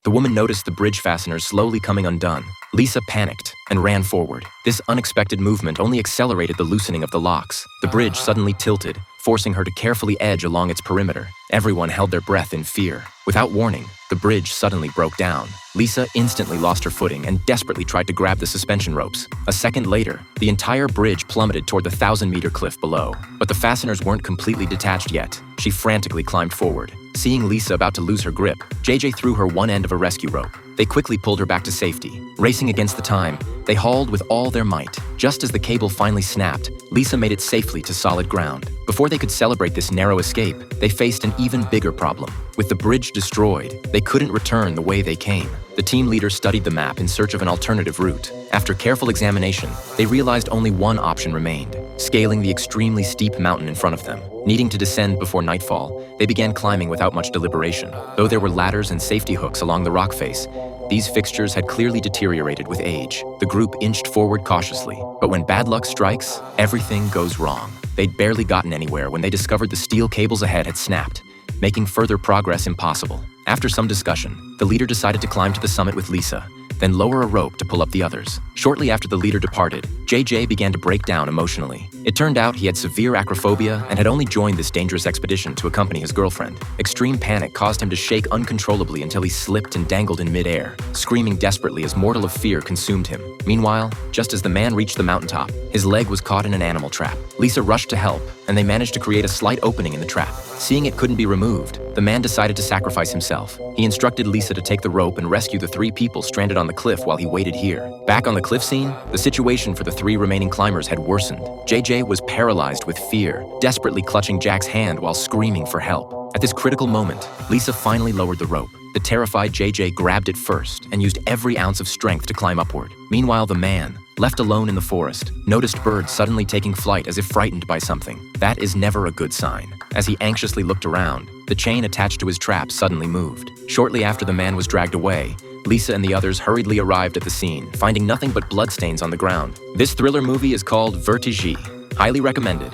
The woman noticed the bridge fasteners slowly coming undone. Lisa panicked and ran forward. This unexpected movement only accelerated the loosening of the locks. The bridge suddenly tilted, forcing her to carefully edge along its perimeter. Everyone held their breath in fear. Without warning, the bridge suddenly broke down. Lisa instantly lost her footing and desperately tried to grab the suspension ropes. A second later, the entire bridge plummeted toward the 1,000-meter cliff below. But the fasteners weren't completely detached yet. She frantically climbed forward. Seeing Lisa about to lose her grip, JJ threw her one end of a rescue rope. They quickly pulled her back to safety. Racing against the time, they hauled with all their might. Just as the cable finally snapped, Lisa made it safely to solid ground. Before they could celebrate this narrow escape, they faced an even bigger problem. With the bridge destroyed, they couldn't return the way they came. The team leader studied the map in search of an alternative route. After careful examination, they realized only one option remained: scaling the extremely steep mountain in front of them. Needing to descend before nightfall, they began climbing without much deliberation. Though there were ladders and safety hooks along the rock face, these fixtures had clearly deteriorated with age. The group inched forward cautiously, but when bad luck strikes, everything goes wrong. They'd barely gotten anywhere when they discovered the steel cables ahead had snapped, making further progress impossible. After some discussion, the leader decided to climb to the summit with Lisa, then lower a rope to pull up the others. Shortly after the leader departed, JJ began to break down emotionally. It turned out he had severe acrophobia and had only joined this dangerous expedition to accompany his girlfriend. Extreme panic caused him to shake uncontrollably until he slipped and dangled in midair, screaming desperately as mortal of fear consumed him. Meanwhile, just as the man reached the mountaintop, his leg was caught in an animal trap. Lisa rushed to help, and they managed to create a slight opening in the trap. Seeing it couldn't be removed, the man decided to sacrifice himself. He instructed Lisa to take the rope and rescue the 3 people stranded on the cliff while he waited here. Back on the cliff scene, the situation for the 3 remaining climbers had worsened. JJ was paralyzed with fear, desperately clutching Jack's hand while screaming for help. At this critical moment, Lisa finally lowered the rope. The terrified JJ grabbed it first and used every ounce of strength to climb upward. Meanwhile, the man, left alone in the forest, noticed birds suddenly taking flight as if frightened by something. That is never a good sign. As he anxiously looked around, the chain attached to his trap suddenly moved. Shortly after the man was dragged away, Lisa and the others hurriedly arrived at the scene, finding nothing but bloodstains on the ground. This thriller movie is called Vertige. Highly recommended.